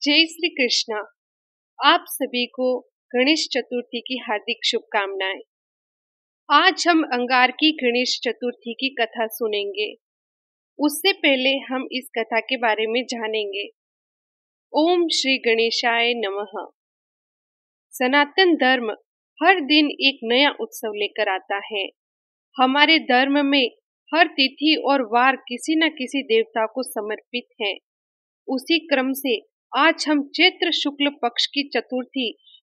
जय श्री कृष्णा। आप सभी को गणेश चतुर्थी की हार्दिक शुभकामनाएं। आज हम अंगारकी गणेश चतुर्थी की कथा सुनेंगे। उससे पहले हम इस कथा के बारे में जानेंगे। ओम श्री गणेशाय नमः। सनातन धर्म हर दिन एक नया उत्सव लेकर आता है। हमारे धर्म में हर तिथि और वार किसी न किसी देवता को समर्पित है। उसी क्रम से आज हम चैत्र शुक्ल पक्ष की चतुर्थी,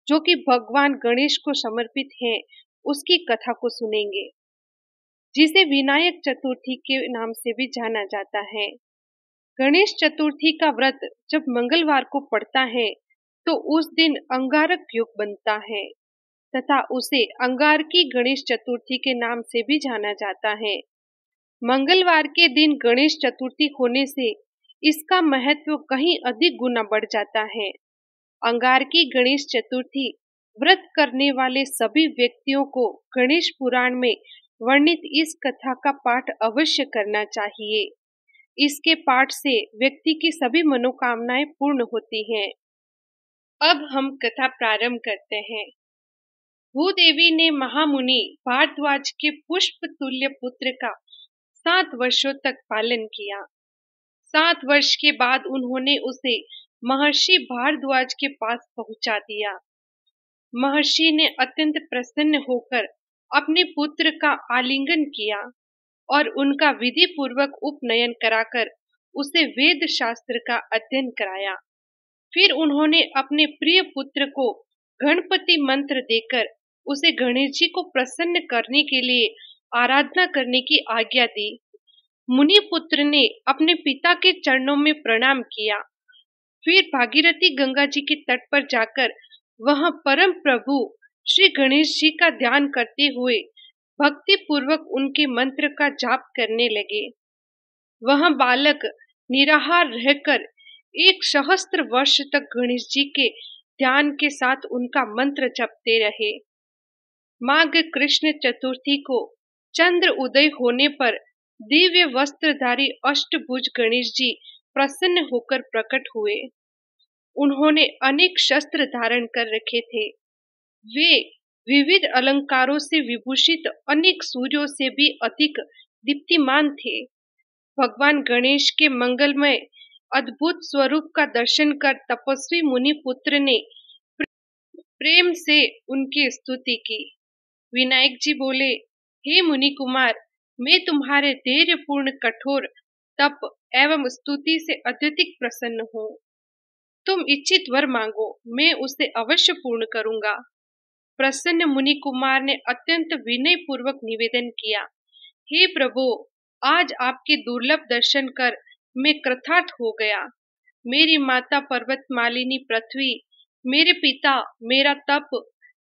जो कि भगवान गणेश को समर्पित है, उसकी कथा को सुनेंगे, जिसे विनायक चतुर्थी के नाम से भी जाना जाता है। गणेश चतुर्थी का व्रत जब मंगलवार को पड़ता है तो उस दिन अंगारक योग बनता है तथा उसे अंगारकी गणेश चतुर्थी के नाम से भी जाना जाता है। मंगलवार के दिन गणेश चतुर्थी होने से इसका महत्व कहीं अधिक गुना बढ़ जाता है। अंगारकी गणेश चतुर्थी व्रत करने वाले सभी व्यक्तियों को गणेश पुराण में वर्णित इस कथा का पाठ अवश्य करना चाहिए। इसके पाठ से व्यक्ति की सभी मनोकामनाएं पूर्ण होती हैं। अब हम कथा प्रारंभ करते हैं। भूदेवी ने महामुनि भारद्वाज के पुष्प तुल्य पुत्र का 7 वर्षों तक पालन किया। 7 वर्ष के बाद उन्होंने उसे महर्षि भारद्वाज के पास पहुंचा दिया। महर्षि ने अत्यंत प्रसन्न होकर अपने पुत्र का आलिंगन किया और उनका विधि पूर्वक उपनयन कराकर उसे वेद शास्त्र का अध्ययन कराया। फिर उन्होंने अपने प्रिय पुत्र को गणपति मंत्र देकर उसे गणेश जी को प्रसन्न करने के लिए आराधना करने की आज्ञा दी। मुनि पुत्र ने अपने पिता के चरणों में प्रणाम किया। फिर भागीरथी गंगा जी के तट पर जाकर वहां परम प्रभु श्री गणेश जी का ध्यान करते हुए भक्ति पूर्वक उनके मंत्र का जाप करने लगे। वह बालक निराहार रहकर 1 सहस्त्र वर्ष तक गणेश जी के ध्यान के साथ उनका मंत्र जपते रहे। माघ कृष्ण चतुर्थी को चंद्र उदय होने पर दिव्य वस्त्रधारी अष्टभुज गणेश जी प्रसन्न होकर प्रकट हुए। उन्होंने अनेक शस्त्र धारण कर रखे थे। वे विविध अलंकारों से विभूषित अनेक सूर्यों से भी अधिक दीप्तिमान थे। भगवान गणेश के मंगलमय अद्भुत स्वरूप का दर्शन कर तपस्वी मुनि पुत्र ने प्रेम से उनकी स्तुति की। विनायक जी बोले, हे मुनि कुमार, मैं तुम्हारे धैर्यपूर्ण कठोर तप एवं स्तुति से अत्यधिक प्रसन्न हूँ। तुम इच्छित वर मांगो, मैं उसे अवश्य पूर्ण करूंगा। प्रसन्न मुनि कुमार ने अत्यंत विनय पूर्वक निवेदन किया, हे प्रभु, आज आपके दुर्लभ दर्शन कर मैं कृतार्थ हो गया। मेरी माता पर्वतमालिनी पृथ्वी, मेरे पिता, मेरा तप,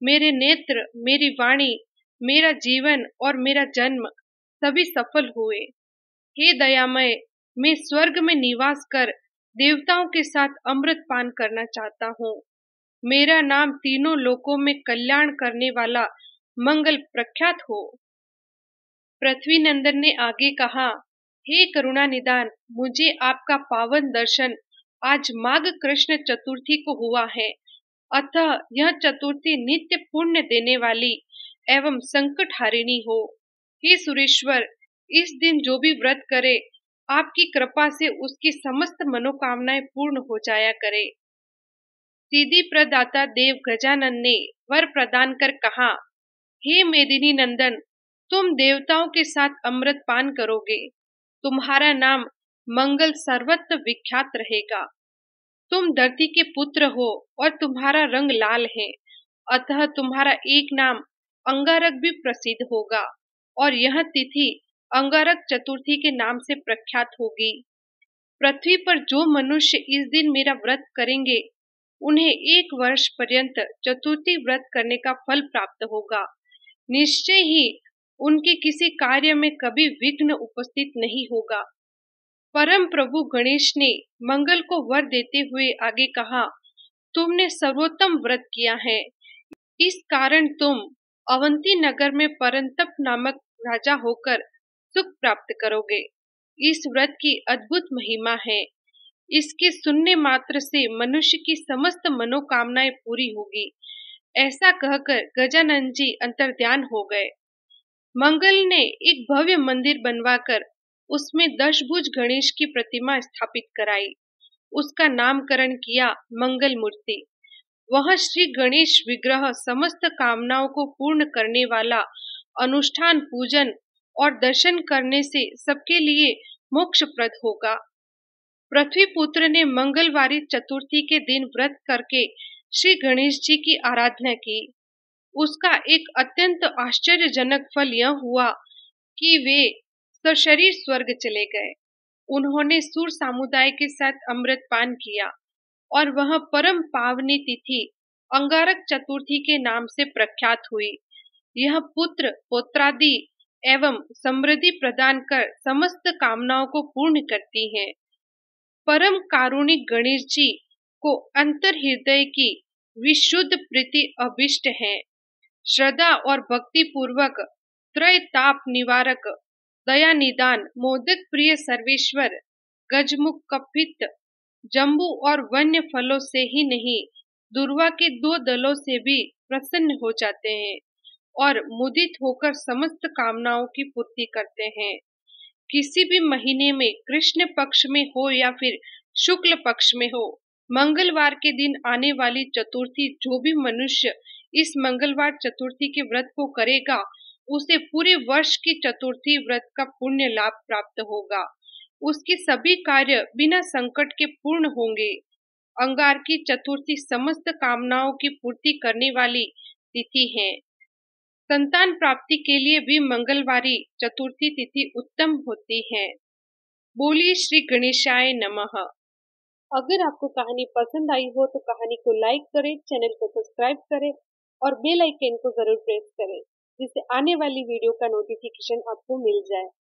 मेरे नेत्र, मेरी वाणी, मेरा जीवन और मेरा जन्म सभी सफल हुए। हे दयामय, मैं स्वर्ग में निवास कर देवताओं के साथ अमृत पान करना चाहता हूँ। मेरा नाम तीनों लोकों में कल्याण करने वाला मंगल प्रख्यात हो। पृथ्वी नंदन ने आगे कहा, हे करुणा निदान, मुझे आपका पावन दर्शन आज माघ कृष्ण चतुर्थी को हुआ है, अतः यह चतुर्थी नित्य पुण्य देने वाली एवं संकट हारिणी हो। हे सुरेश्वर, इस दिन जो भी व्रत करे, आपकी कृपा से उसकी समस्त मनोकामनाएं पूर्ण हो जाया करे। सिद्धि प्रदाता देव गजानन ने वर प्रदान कर कहा, हे मेदिनी नंदन, तुम देवताओं के साथ अमृत पान करोगे। तुम्हारा नाम मंगल सर्वत्र विख्यात रहेगा। तुम धरती के पुत्र हो और तुम्हारा रंग लाल है, अतः तुम्हारा एक नाम अंगारक भी प्रसिद्ध होगा और यह तिथि अंगारक चतुर्थी के नाम से प्रख्यात होगी। पृथ्वी पर जो मनुष्य इस दिन मेरा व्रत करेंगे, उन्हें 1 वर्ष पर्यंत चतुर्थी व्रत करने का फल प्राप्त होगा। निश्चय ही उनके किसी कार्य में कभी विघ्न उपस्थित नहीं होगा। परम प्रभु गणेश ने मंगल को वर देते हुए आगे कहा, तुमने सर्वोत्तम व्रत किया है, इस कारण तुम अवंती नगर में परंतप नामक राजा होकर सुख प्राप्त करोगे। इस व्रत की अद्भुत महिमा है। इसके सुनने मात्र से मनुष्य की समस्त मनोकामनाएं पूरी होगी। ऐसा कहकर गजानन जी अंतर्ध्यान हो गए। मंगल ने एक भव्य मंदिर बनवाकर उसमें दशभुज गणेश की प्रतिमा स्थापित कराई। उसका नामकरण किया मंगल मूर्ति। वह श्री गणेश विग्रह समस्त कामनाओं को पूर्ण करने वाला, अनुष्ठान, पूजन और दर्शन करने से सबके लिए मोक्षप्रद होगा। पृथ्वी पुत्र ने मंगलवारी चतुर्थी के दिन व्रत करके श्री गणेश जी की आराधना की। उसका एक अत्यंत आश्चर्यजनक फल यह हुआ कि वे सशरीर स्वर्ग चले गए। उन्होंने सूर समुदाय के साथ अमृत पान किया और वह परम पावनी तिथि अंगारक चतुर्थी के नाम से प्रख्यात हुई। यह पुत्र पौत्रादि एवं समृद्धि प्रदान कर समस्त कामनाओं को पूर्ण करती है। परम कारुणिक गणेश जी को अंतर हृदय की विशुद्ध प्रीति अभिष्ट है। श्रद्धा और भक्ति पूर्वक त्रय ताप निवारक, दया निदान, मोदक प्रिय सर्वेश्वर गजमुख कपित जम्बू और वन्य फलों से ही नहीं, दुर्वा के 2 दलों से भी प्रसन्न हो जाते हैं और मुदित होकर समस्त कामनाओं की पूर्ति करते हैं। किसी भी महीने में कृष्ण पक्ष में हो या फिर शुक्ल पक्ष में हो, मंगलवार के दिन आने वाली चतुर्थी जो भी मनुष्य इस मंगलवार चतुर्थी के व्रत को करेगा, उसे पूरे वर्ष की चतुर्थी व्रत का पुण्य लाभ प्राप्त होगा। उसके सभी कार्य बिना संकट के पूर्ण होंगे। अंगार की चतुर्थी समस्त कामनाओं की पूर्ति करने वाली तिथि है। संतान प्राप्ति के लिए भी मंगलवारी चतुर्थी तिथि उत्तम होती है। बोलिए श्री गणेशाय नमः। अगर आपको कहानी पसंद आई हो तो कहानी को लाइक करें, चैनल को सब्सक्राइब करें और बेल आइकन को जरूर प्रेस करें, जिससे आने वाली वीडियो का नोटिफिकेशन आपको मिल जाए।